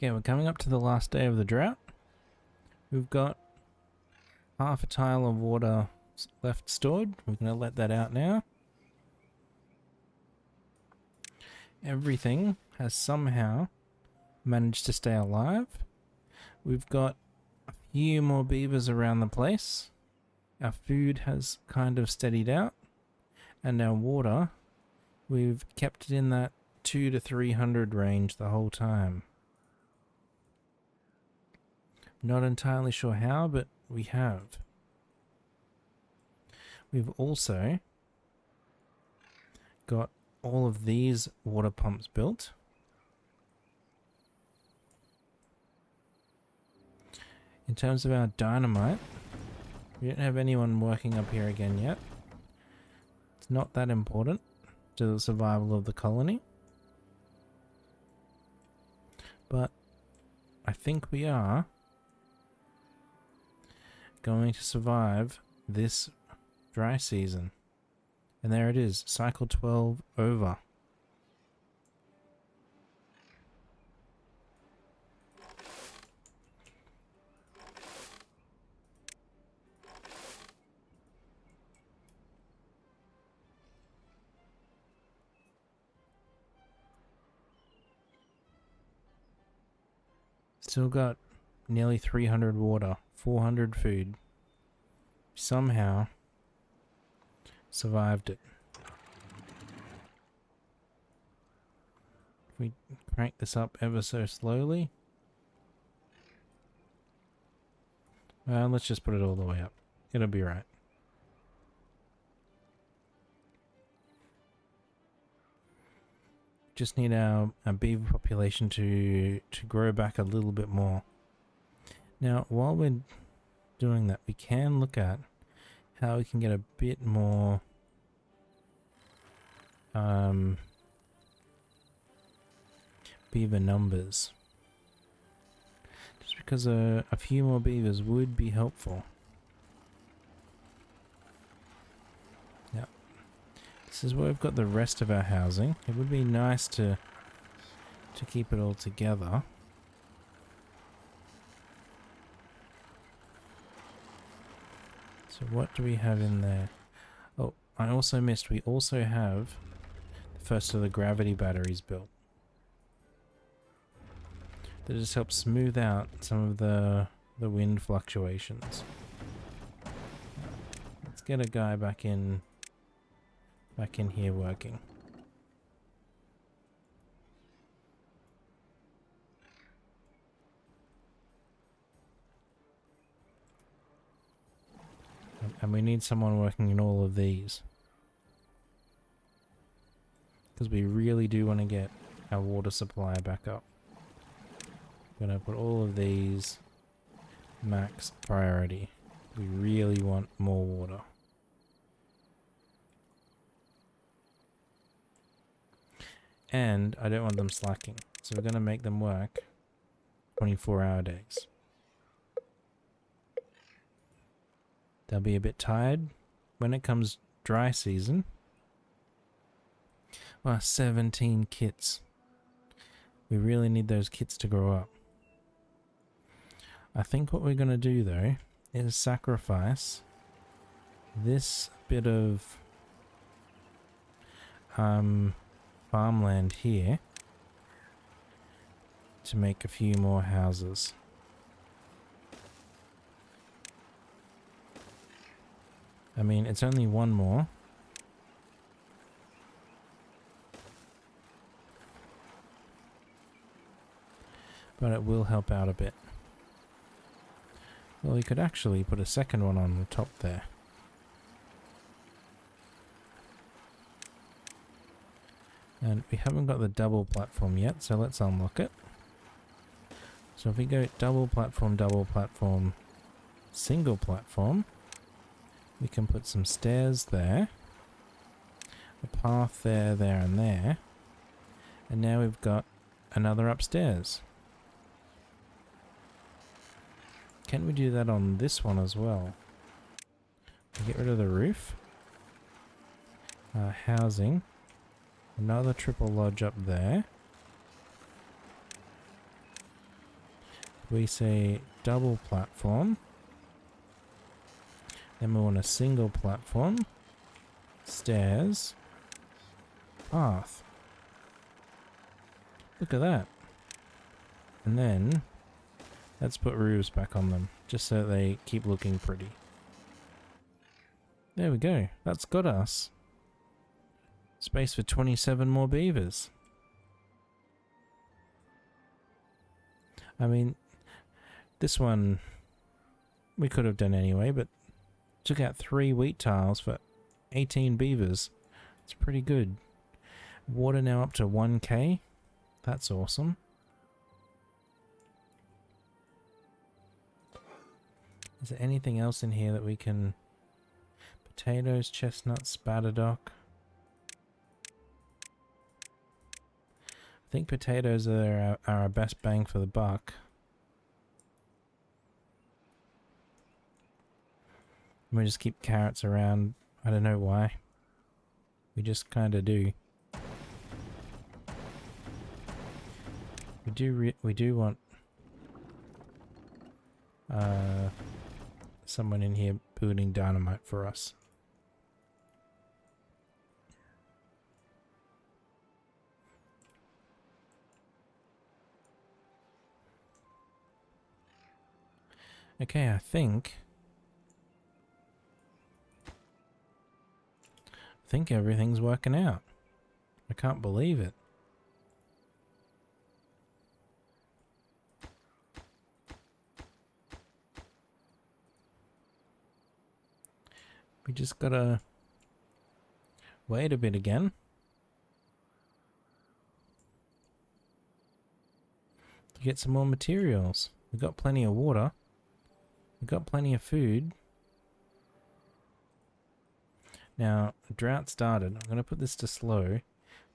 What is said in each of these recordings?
Okay, we're coming up to the last day of the drought. We've got half a tile of water left stored. We're going to let that out now. Everything has somehow managed to stay alive. We've got a few more beavers around the place. Our food has kind of steadied out. And our water, we've kept it in that 200 to 300 range the whole time. Not entirely sure how, but we have. We've also got all of these water pumps built. In terms of our dynamite, we don't have anyone working up here again yet. It's not that important to the survival of the colony. But I think we are going to survive this dry season. And there it is, cycle 12 over. Still got nearly 300 water, 400 food. Somehow survived it. If we crank this up ever so slowly. Well, let's just put it all the way up. It'll be right. Just need our beaver population to grow back a little bit more. Now, while we're doing that, we can look at how we can get a bit more beaver numbers. Just because a few more beavers would be helpful. Now, this is where we've got the rest of our housing. It would be nice to keep it all together. So what do we have in there? Oh, I also missed, we also have the first of the gravity batteries built. That just helps smooth out some of the wind fluctuations. Let's get a guy back in here working. And we need someone working in all of these. Because we really do want to get our water supply back up. I'm going to put all of these max priority. We really want more water. And I don't want them slacking. So we're going to make them work 24-hour days. They'll be a bit tired when it comes dry season. Wow, 17 kits. We really need those kits to grow up. I think what we're going to do though is sacrifice this bit of farmland here to make a few more houses. I mean, it's only one more. But it will help out a bit. Well, we could actually put a second one on the top there. And we haven't got the double platform yet, so let's unlock it. So if we go double platform, single platform, we can put some stairs there, a path there, there and there, and now we've got another upstairs. Can we do that on this one as well? Get rid of the roof. Housing. Another triple lodge up there. we say double platform. Then we want a single platform, stairs, path. Look at that. And then let's put roofs back on them, just so they keep looking pretty. There we go. That's got us space for 27 more beavers. I mean, this one we could have done anyway, but took out 3 wheat tiles for 18 beavers. It's pretty good. Water now up to 1k. That's awesome. Is there anything else in here that we can... Potatoes, chestnuts, spatterdock. I think potatoes are our best bang for the buck. We just keep carrots around. I don't know why. We just kind of do. We do want someone in here building dynamite for us. Okay, I think everything's working out. I can't believe it. We just gotta wait a bit again. To get some more materials. We've got plenty of water. We've got plenty of food. Now, drought started. I'm going to put this to slow.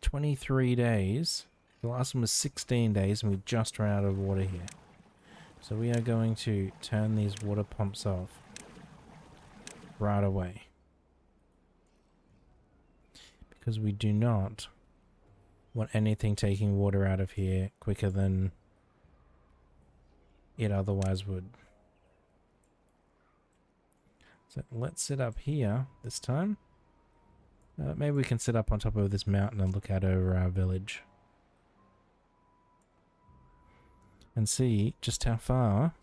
23 days. The last one was 16 days and we just ran out of water here. So we are going to turn these water pumps off right away. Because we do not want anything taking water out of here quicker than it otherwise would. So let's sit up here this time. Maybe we can sit up on top of this mountain and look out over our village. And see just how far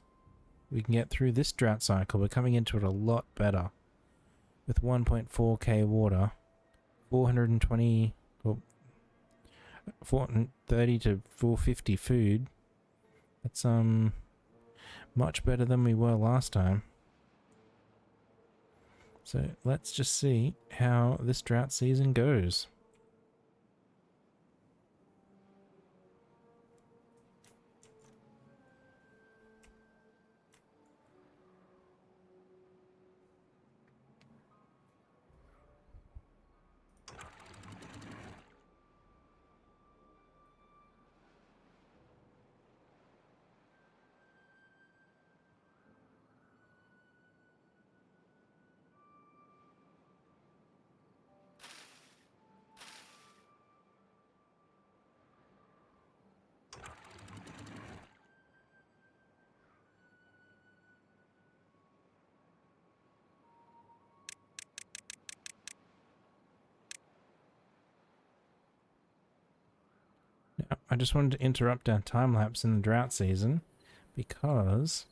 we can get through this drought cycle. We're coming into it a lot better. With 1.4k water, 420, or 430 to 450 food. That's much better than we were last time. So let's just see how this drought season goes. I just wanted to interrupt our time lapse in the drought season because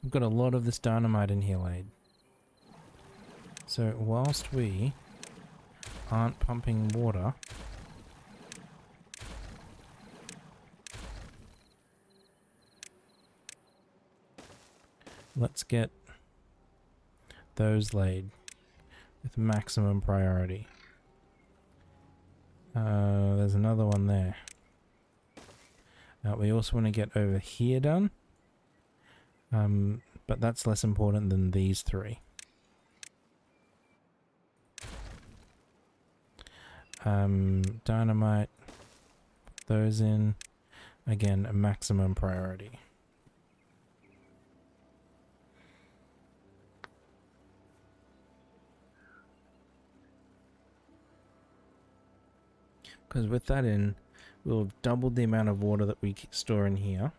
we've got a lot of this dynamite in here laid. So whilst we aren't pumping water, let's get those laid with maximum priority. There's another one there. We also want to get over here done. But that's less important than these 3. Dynamite. Put those in. Again, a maximum priority. Because with that in, we'll have doubled the amount of water that we store in here.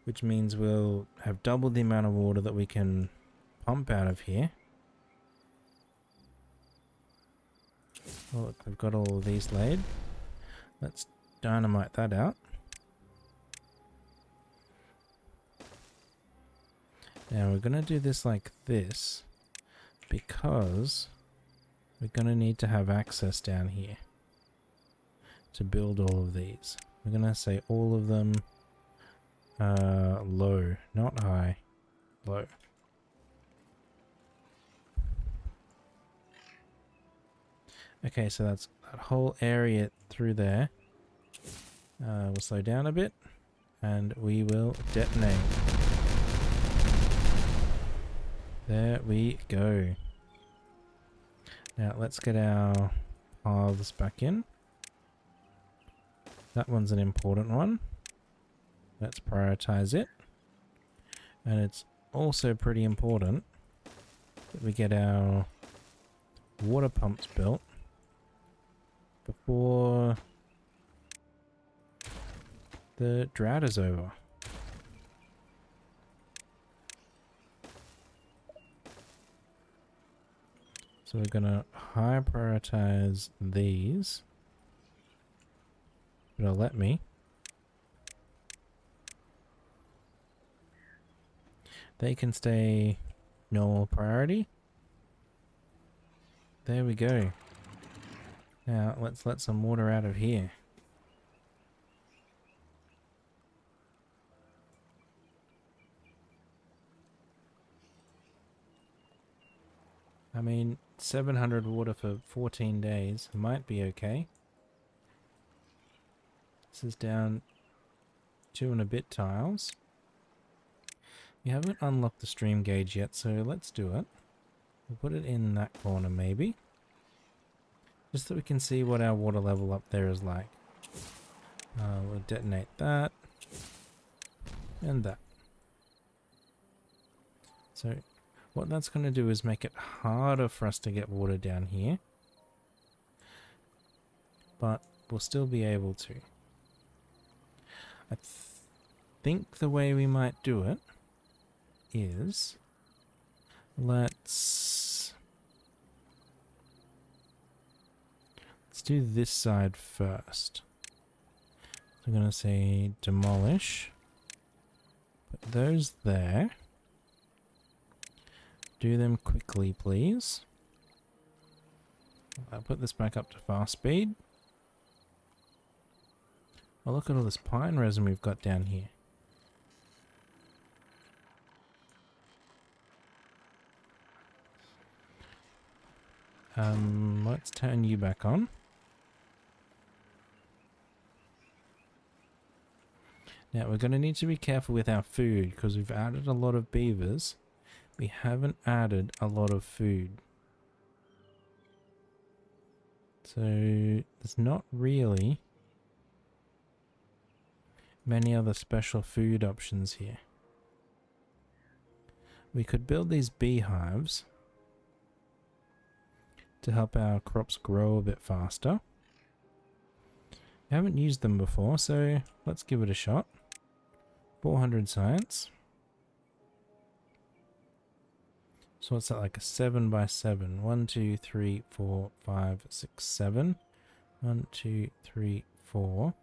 which means we'll have double the amount of water that we can pump out of here. Oh, look, we've got all of these laid. Let's dynamite that out. Now we're going to do this like this because we're going to need to have access down here to build all of these. We're going to say all of them low, not high, low. Okay, so that's that whole area through there. We'll slow down a bit and we will detonate. There we go. Now let's get our paths back in. That one's an important one. Let's prioritize it. And it's also pretty important that we get our water pumps built before the drought is over. So we're gonna high prioritize these. It'll let me. They can stay normal priority. There we go. Now let's let some water out of here. I mean, 700 water for 14 days might be okay. This is down 2 and a bit tiles. We haven't unlocked the stream gauge yet, so let's do it. We'll put it in that corner maybe. Just so we can see what our water level up there is like. We'll detonate that. And that. So what that's going to do is make it harder for us to get water down here. But we'll still be able to. I think the way we might do it is let's do this side first. So I'm going to say demolish. Put those there. Do them quickly, please. I'll put this back up to fast speed. Oh, look at all this pine resin we've got down here. Let's turn you back on. Now we're going to need to be careful with our food because we've added a lot of beavers. We haven't added a lot of food. So there's not really many other special food options here. We could build these beehives to help our crops grow a bit faster. I haven't used them before, so let's give it a shot. 400 science. So what's that, like a 7 by 7? 1, 2, 3, 4, 5, 6, 7. 1, 2, 3, 4.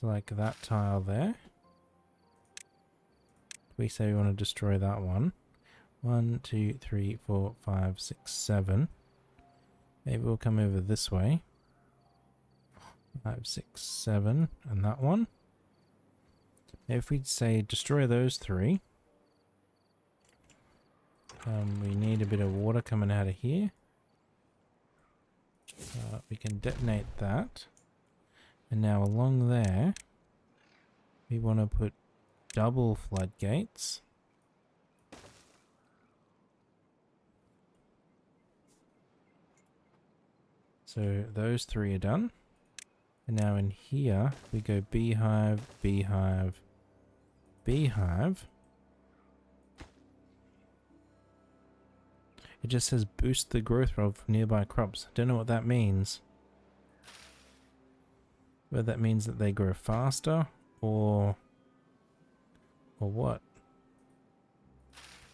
So like that tile there. We say we want to destroy that one. 1, 2, 3, 4, 5, 6, 7. Maybe we'll come over this way. 5, 6, 7, and that one. If we'd say destroy those 3. We need a bit of water coming out of here. We can detonate that. And now along there, we want to put double floodgates. So those 3 are done. And now in here, we go beehive, beehive, beehive. It just says boost the growth rate of nearby crops. Don't know what that means. Whether that means that they grow faster or or what?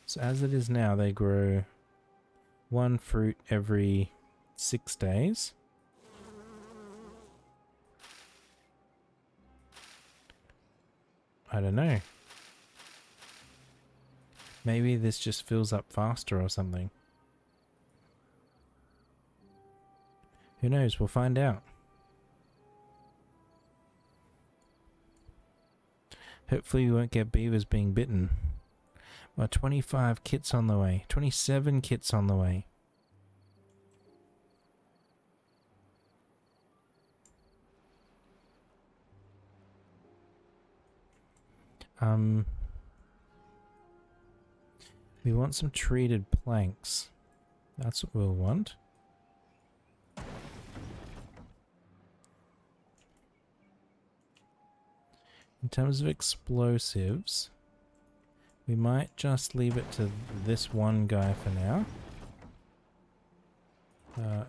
So as it is now, they grow one fruit every 6 days. I don't know. Maybe this just fills up faster or something. Who knows? We'll find out. Hopefully we won't get beavers being bitten. Well, 25 kits on the way. 27 kits on the way. We want some treated planks. That's what we'll want. In terms of explosives, we might just leave it to this one guy for now.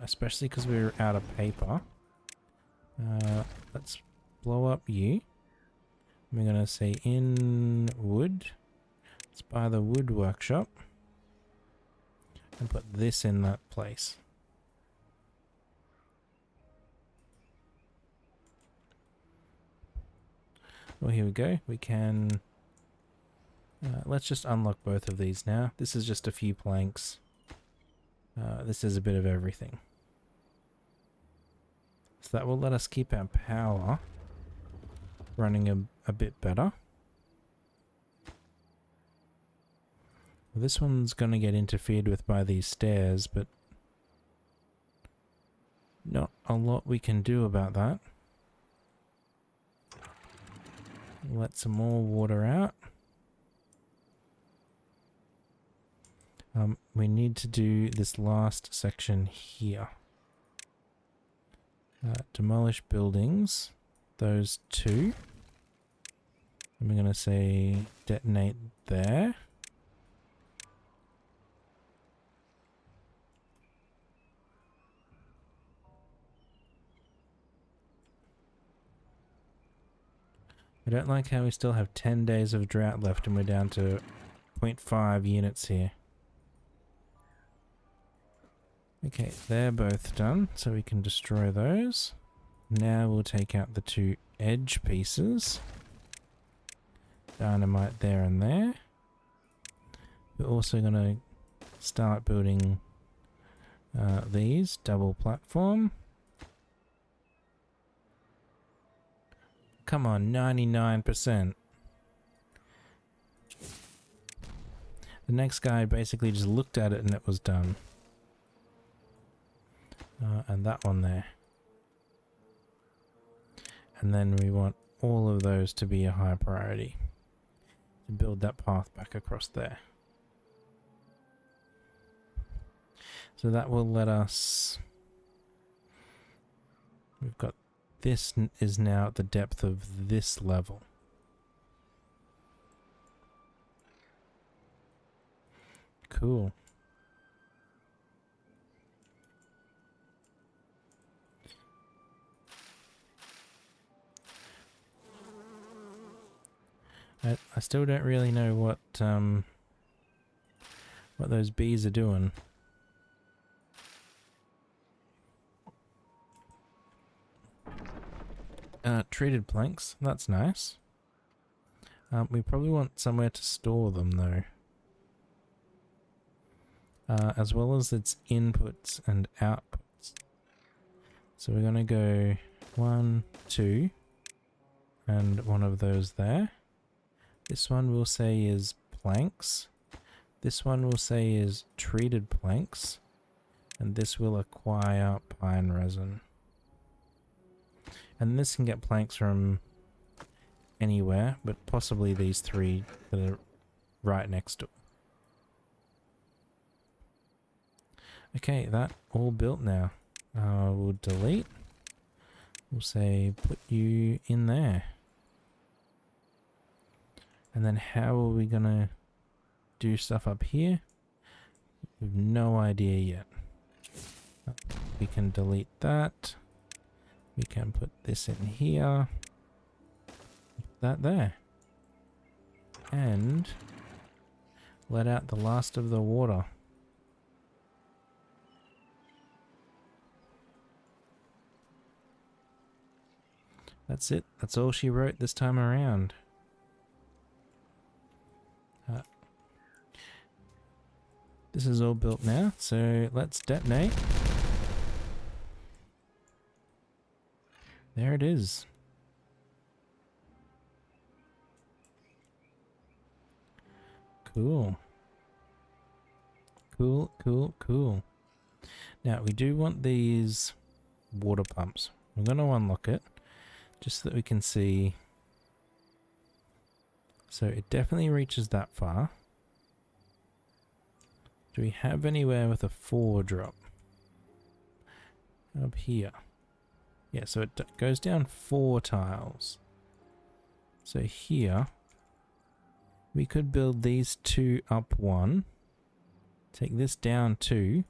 Especially because we're out of paper. Let's blow up you. We're going to say in wood. Let's buy the wood workshop. And put this in that place. Well, here we go. We can... let's just unlock both of these now. This is just a few planks. This is a bit of everything. So that will let us keep our power running a bit better. Well, this one's going to get interfered with by these stairs, but not a lot we can do about that. Let some more water out. We need to do this last section here. Demolish buildings. Those two. And we're going to say detonate there. I don't like how we still have 10 days of drought left and we're down to 0.5 units here. Okay, they're both done, so we can destroy those. Now we'll take out the two edge pieces. Dynamite there and there. We're also going to start building these, double platform. Come on, 99%. The next guy basically just looked at it and it was done. And that one there. And then we want all of those to be a high priority. To build that path back across there. So that will let us... We've got... This is now at the depth of this level. Cool. I still don't really know what those bees are doing. Treated planks, that's nice. We probably want somewhere to store them though. As well as its inputs and outputs. So we're gonna go 1, 2, and one of those there. This one we'll say is planks. This one we'll say is treated planks. And this will acquire pine resin. And this can get planks from anywhere, but possibly these three that are right next to it. Okay, that all built now. We'll delete. We'll say put you in there. And then how are we gonna do stuff up here? We have no idea yet. We can delete that. We can put this in here. That there. and let out the last of the water. That's it. That's all she wrote this time around. This is all built now, so let's detonate. There it is. Cool. Cool, cool, cool. Now, we do want these water pumps. I'm going to unlock it, just so that we can see. So it definitely reaches that far. Do we have anywhere with a 4 drop? Up here. Yeah, so it goes down 4 tiles. So here, we could build these 2 up 1. Take this down 2.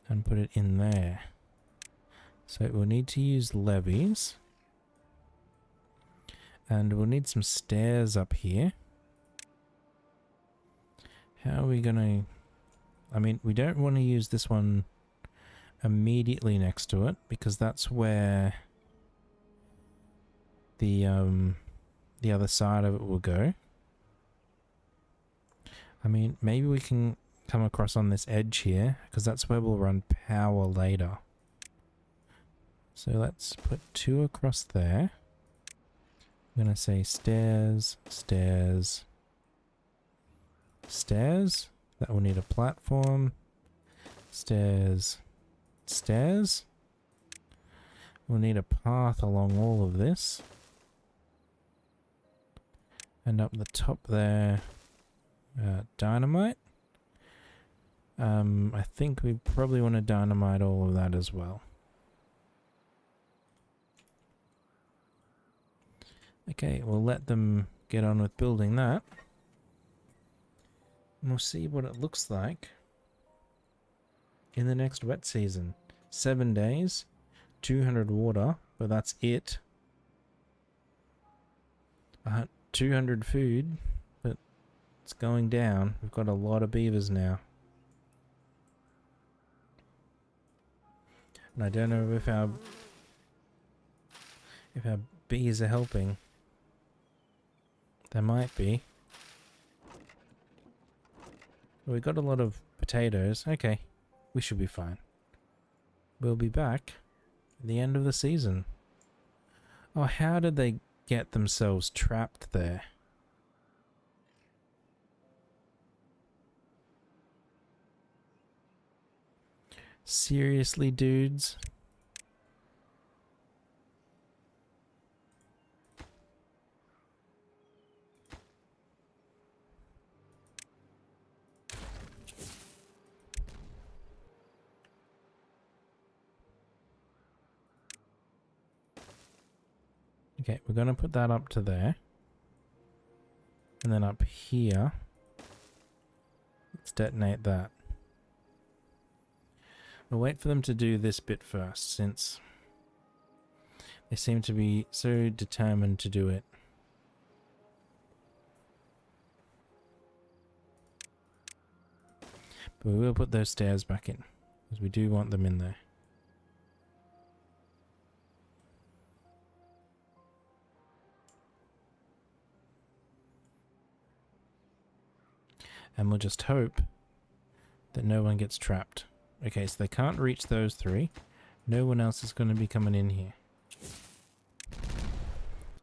And put it in there. So we'll need to use levees. And we'll need some stairs up here. How are we gonna... I mean, we don't want to use this one immediately next to it, because that's where the other side of it will go. I mean, maybe we can come across on this edge here, because that's where we'll run power later. So let's put 2 across there. I'm gonna say stairs, stairs, stairs. That will need a platform. Stairs, stairs. We'll need a path along all of this. And up the top there, dynamite. I think we probably want to dynamite all of that as well. Okay, we'll let them get on with building that. And we'll see what it looks like in the next wet season. 7 days, 200 water, but that's it. 200 food, but it's going down. We've got a lot of beavers now. And I don't know if our bees are helping. There might be. Well, we got a lot of potatoes. Okay, we should be fine. We'll be back at the end of the season. Oh, how did they get themselves trapped there? Seriously, dudes? Okay, we're going to put that up to there. And then up here, let's detonate that. We'll wait for them to do this bit first, since they seem to be so determined to do it. But we will put those stairs back in, because we do want them in there. And we'll just hope that no one gets trapped. Okay, so they can't reach those 3. No one else is going to be coming in here.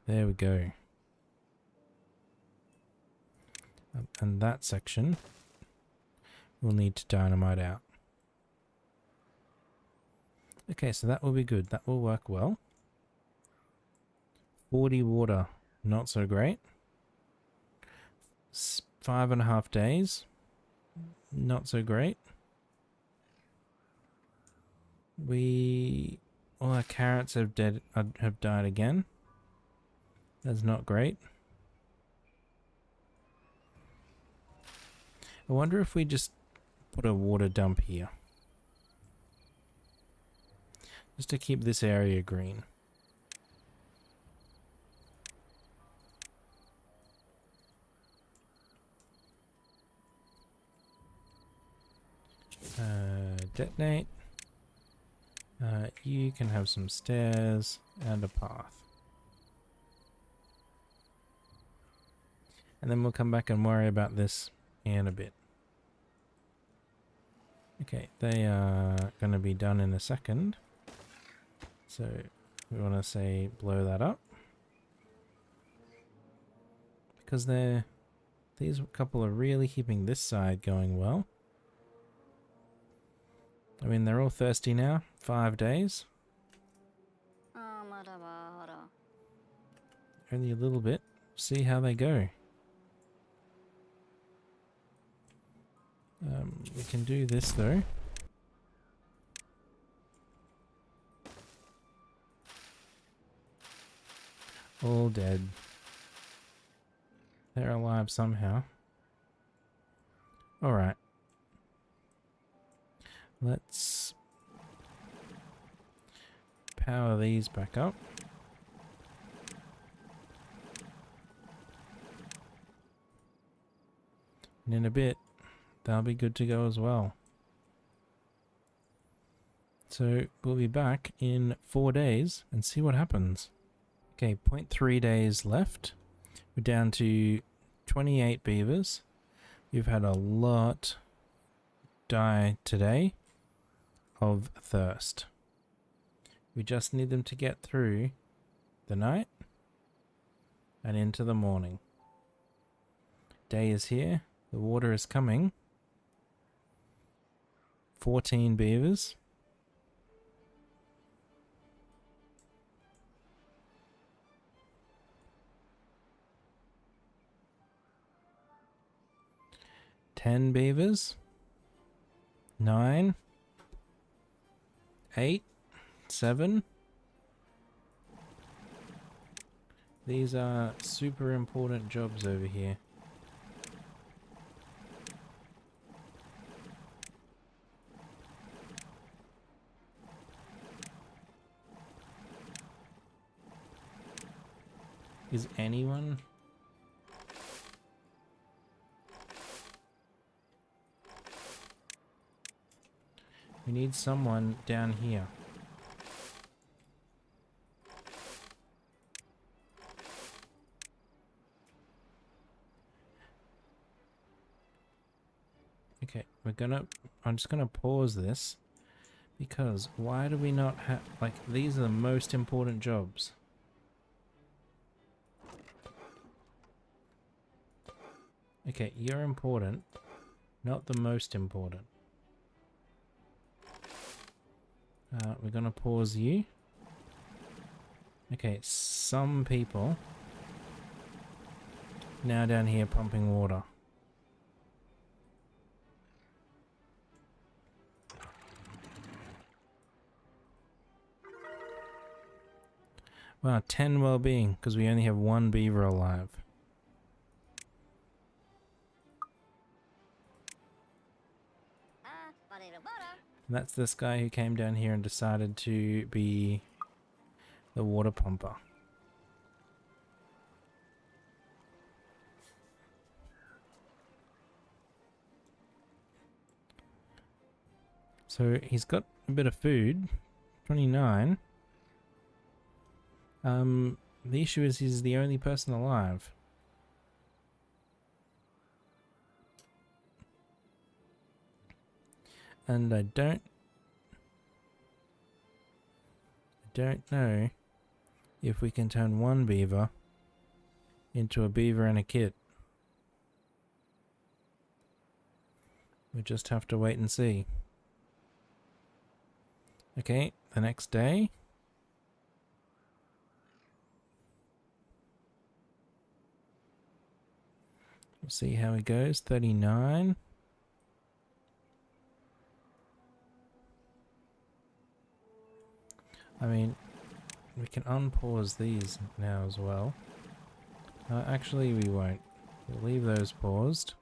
There we go. And that section we'll need to dynamite out. Okay, so that will be good. That will work well. 40 water, not so great. 5.5 days, not so great. All our carrots have died again. That's not great. I wonder if we just put a water dump here, just to keep this area green. detonate. You can have some stairs and a path. And then we'll come back and worry about this in a bit. Okay, they are going to be done in a second. So we want to say blow that up. Because these couple are really keeping this side going well. I mean, they're all thirsty now. 5 days. Only a little bit. See how they go. We can do this though. All dead. They're alive somehow. Alright. Let's power these back up. And in a bit, they'll be good to go as well. So we'll be back in 4 days and see what happens. Okay, 0.3 days left. We're down to 28 beavers. We've had a lot die today of thirst. We just need them to get through the night and into the morning. Day is here. The water is coming. 14 beavers. Ten beavers. 9. 8. 7. These are super important jobs over here. Is anyone? We need someone down here. Okay, I'm just gonna pause this because why do we not have, like, these are the most important jobs. Okay, you're important, not the most important. We're gonna pause you. Okay, some people now down here pumping water. Wow, 10 well-being because we only have 1 beaver alive. And that's this guy who came down here and decided to be the water pumper. So he's got a bit of food. 29. The issue is he's the only person alive. And I don't know if we can turn one beaver into a beaver and a kit. We just have to wait and see. Okay, the next day. We'll see how he goes. 39. I mean, we can unpause these now as well. Actually, we won't. We'll leave those paused.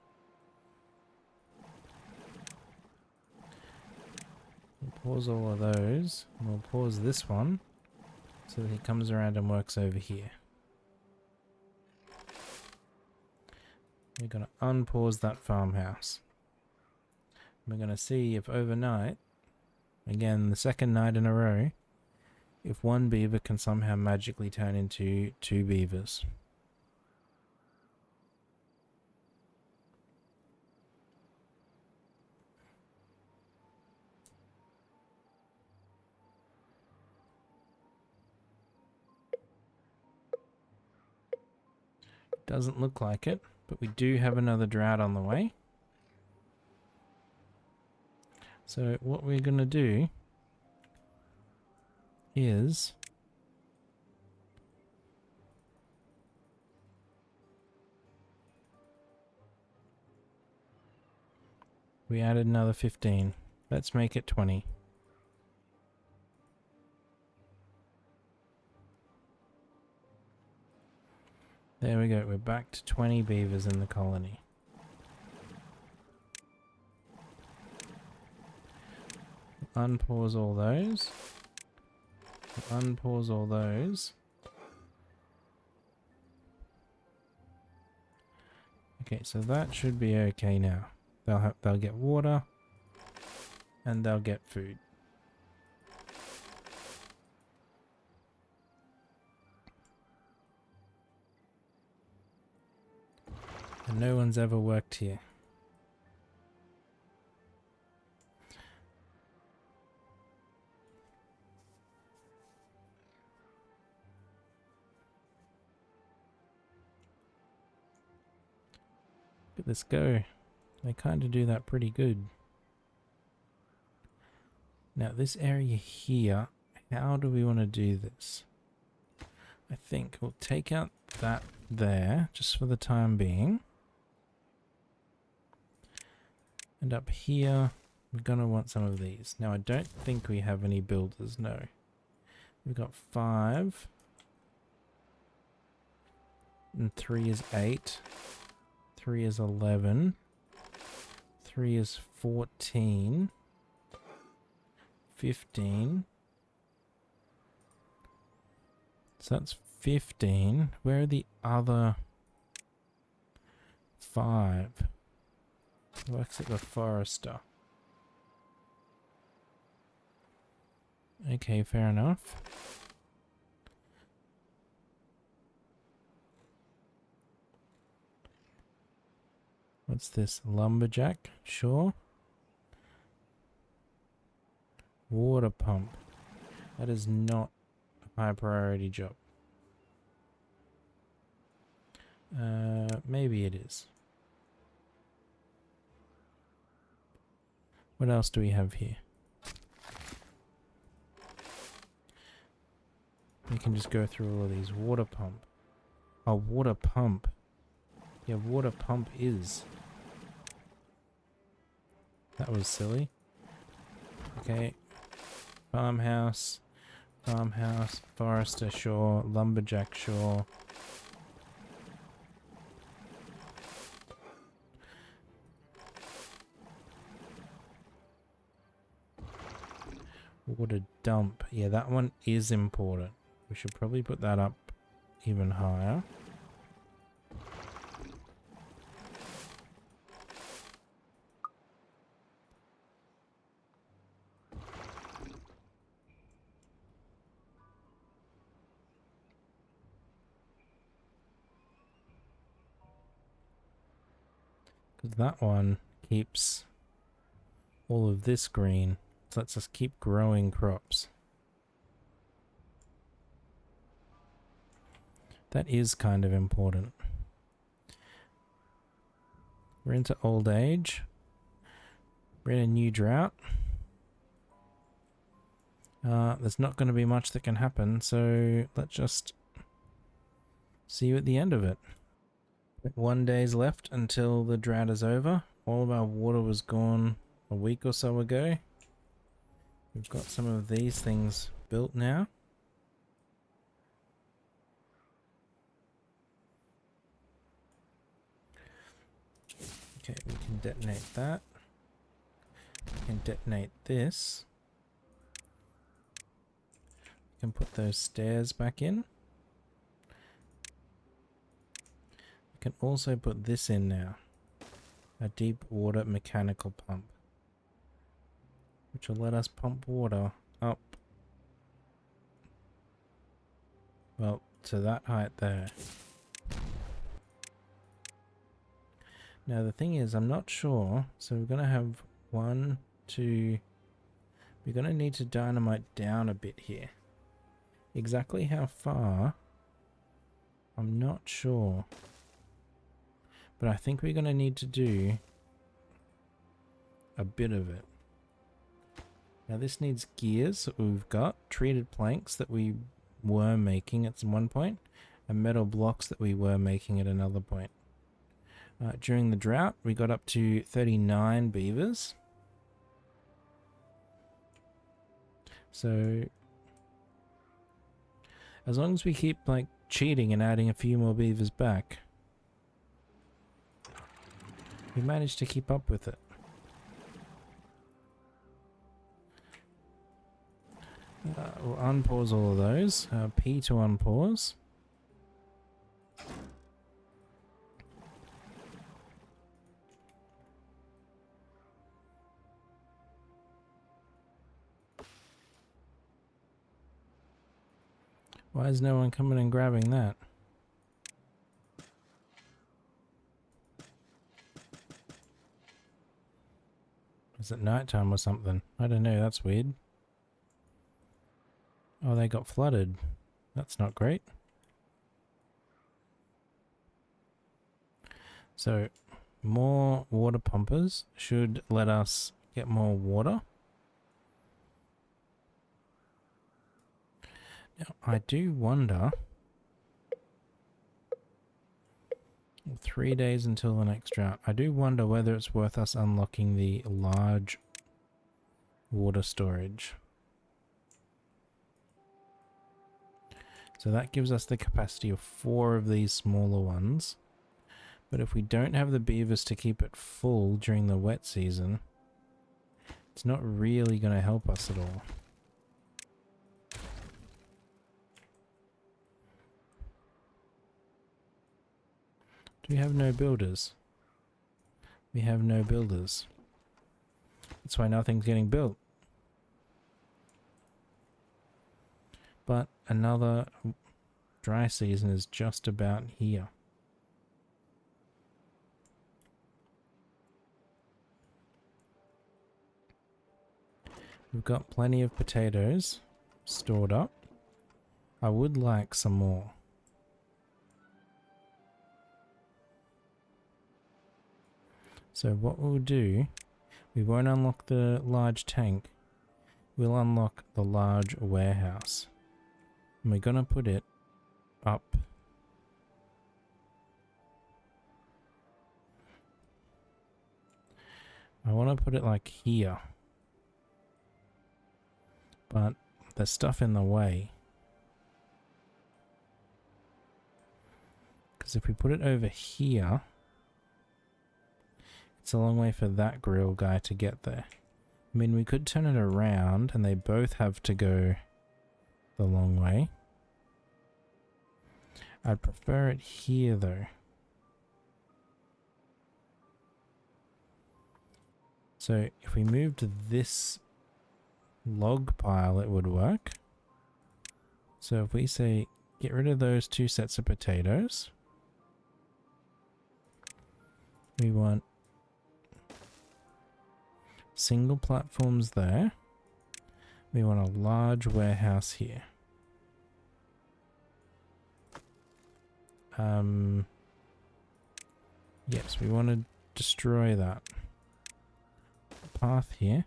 We'll pause all of those. And we'll pause this one so that he comes around and works over here. We're going to unpause that farmhouse. We're going to see if overnight Again, the second night in a row, if one beaver can somehow magically turn into 2 beavers. Doesn't look like it, but we do have another drought on the way. So what we're going to do is we added another 15. Let's make it 20. There we go. We're back to 20 beavers in the colony. Unpause all those. Unpause all those. Okay, so that should be okay now. They'll get water and they'll get food. And no one's ever worked here. Look at this go. They kind of do that pretty good. Now this area here, how do we want to do this? I think we'll take out that there, just for the time being. And up here, we're going to want some of these. Now I don't think we have any builders, no. We've got 5. And 3 is 8. 3 is 11. 3 is 14. 15. So that's 15. Where are the other 5? Works at the forester. Okay, fair enough. What's this? Lumberjack? Sure. Water pump. That is not a high priority job. Maybe it is. What else do we have here? We can just go through all of these. Water pump. Oh, water pump. Yeah, water pump is. That was silly. Okay. Farmhouse. Farmhouse. Forester, sure. Lumberjack, sure. Water dump. Yeah, that one is important. We should probably put that up even higher. Because that one keeps all of this green. So lets us keep growing crops. That is kind of important. We're into old age. We're in a new drought. There's not going to be much that can happen, so let's just see you at the end of it. 1 day's left until the drought is over. All of our water was gone a week or so ago. We've got some of these things built now. Okay, we can detonate that. We can detonate this. We can put those stairs back in. We can also put this in now. A deep water mechanical pump. which will let us pump water up, well, to that height there. Now the thing is, I'm not sure, so we're going to have 1, 2, we're going to need to dynamite down a bit here. Exactly how far, I'm not sure. But I think we're going to need to do a bit of it. Now this needs gears that we've got, treated planks that we were making at one point, and metal blocks that we were making at another point. During the drought, we got up to 39 beavers. So, as long as we keep like cheating and adding a few more beavers back, we managed to keep up with it. We'll unpause all of those. P to unpause. Why is no one coming and grabbing that? Is it nighttime or something? I don't know, that's weird. Oh, they got flooded. That's not great. So, more water pumpers should let us get more water. Now, I do wonder... 3 days until the next drought. I do wonder whether it's worth us unlocking the large water storage. So that gives us the capacity of 4 of these smaller ones. But if we don't have the beavers to keep it full during the wet season, it's not really going to help us at all. Do we have no builders? We have no builders. That's why nothing's getting built. But another dry season is just about here. We've got plenty of potatoes stored up. I would like some more. So what we'll do, we won't unlock the large tank, we'll unlock the large warehouse. And we're gonna put it up. I want to put it like here. But there's stuff in the way. Because if we put it over here, it's a long way for that grill guy to get there. I mean, we could turn it around and they both have to go the long way. I'd prefer it here though. So if we moved this log pile, it would work. So if we say get rid of those 2 sets of potatoes, we want single platforms there. We want a large warehouse here. Yes, we want to destroy that path here.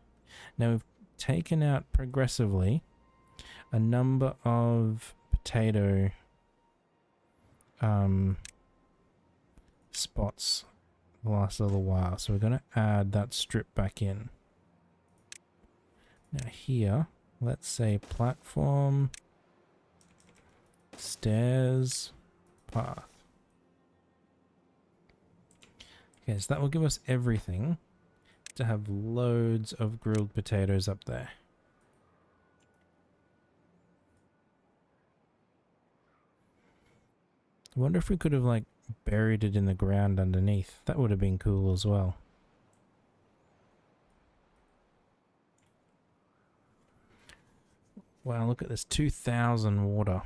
Now we've taken out progressively a number of potato spots the last little while, so we're going to add that strip back in. Now here, let's say platform, stairs, path. Okay, so that will give us everything to have loads of grilled potatoes up there. I wonder if we could have like buried it in the ground underneath. That would have been cool as well. Wow, look at this. 2,000 water.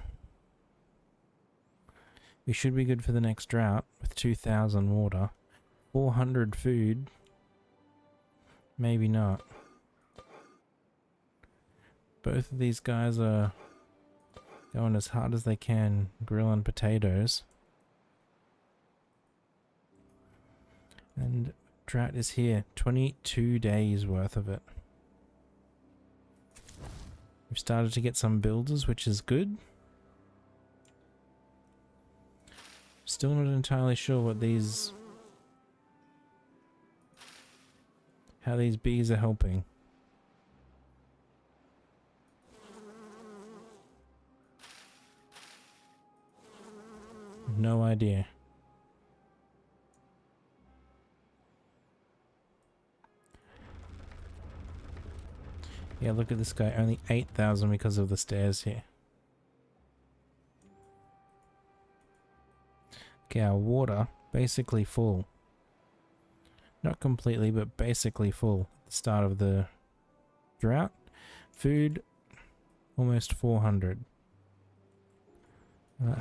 We should be good for the next drought with 2,000 water. 400 food. Maybe not. Both of these guys are going as hard as they can, grilling potatoes. And drought is here. 22 days worth of it. We've started to get some builders, which is good. Still not entirely sure what these... how these bees are helping. No idea. Yeah, look at this guy. Only 8,000 because of the stairs here. Okay, our water basically full. Not completely, but basically full at the start of the drought. Food, almost 400.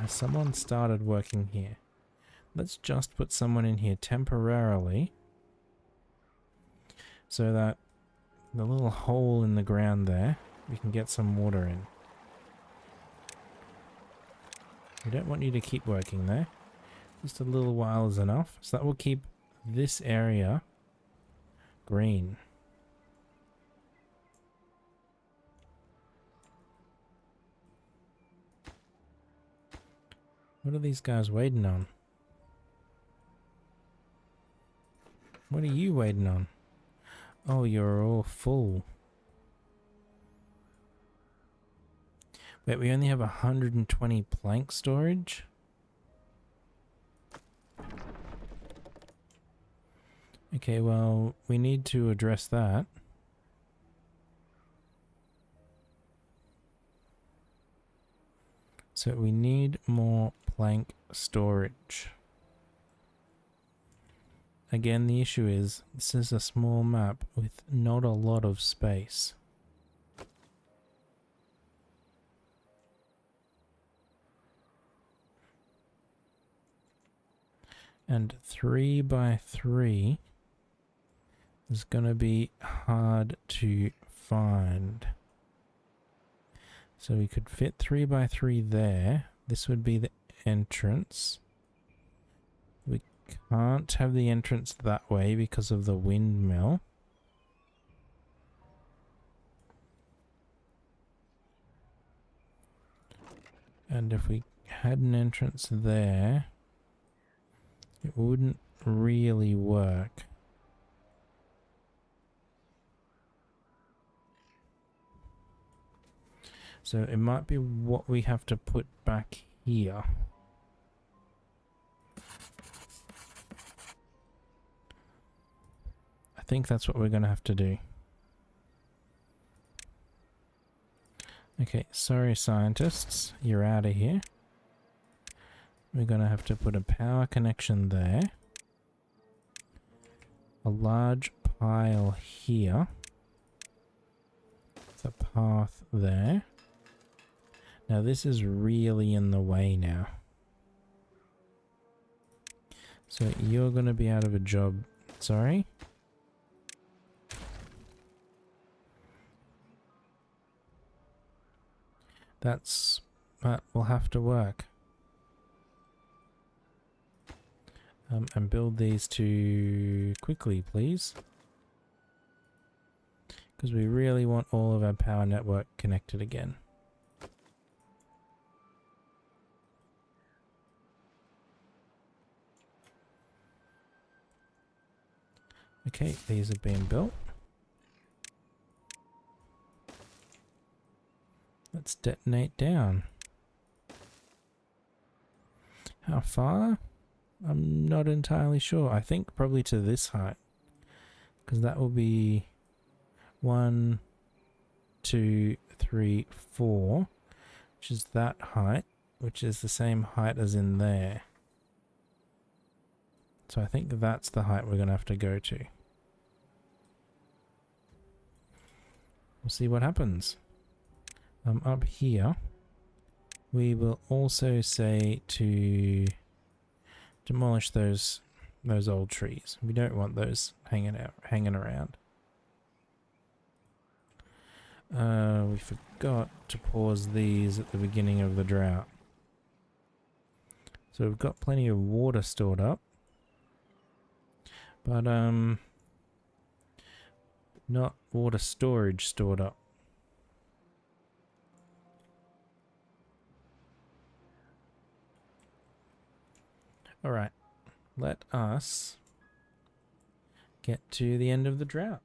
Has someone started working here? Let's just put someone in here temporarily so that the little hole in the ground there, we can get some water in. We don't want you to keep working there. Just a little while is enough. So that will keep this area green. What are these guys waiting on? What are you waiting on? Oh, you're all full. Wait, we only have 120 plank storage? Okay, well, we need to address that. So we need more plank storage. Again, the issue is this is a small map with not a lot of space. And 3 by 3 is going to be hard to find. So we could fit 3 by 3 there. This would be the entrance. We can't have the entrance that way because of the windmill. And if we had an entrance there, it wouldn't really work. So it might be what we have to put back here. I think that's what we're going to have to do. Okay, sorry scientists, you're out of here. We're going to have to put a power connection there. A large pile here. The path there. Now this is really in the way now. So you're going to be out of a job. Sorry? That will have to work. And build these two quickly, please. Because we really want all of our power network connected again. Okay, these are being built. Let's detonate down. How far? I'm not entirely sure. I think probably to this height. Because that will be 1, 2, 3, 4. Which is that height. Which is the same height as in there. So I think that's the height we're going to have to go to. We'll see what happens. Up here, we will also say to demolish those old trees. We don't want those hanging around. We forgot to pause these at the beginning of the drought. So we've got plenty of water stored up. But not water storage stored up. Alright, let us get to the end of the drought.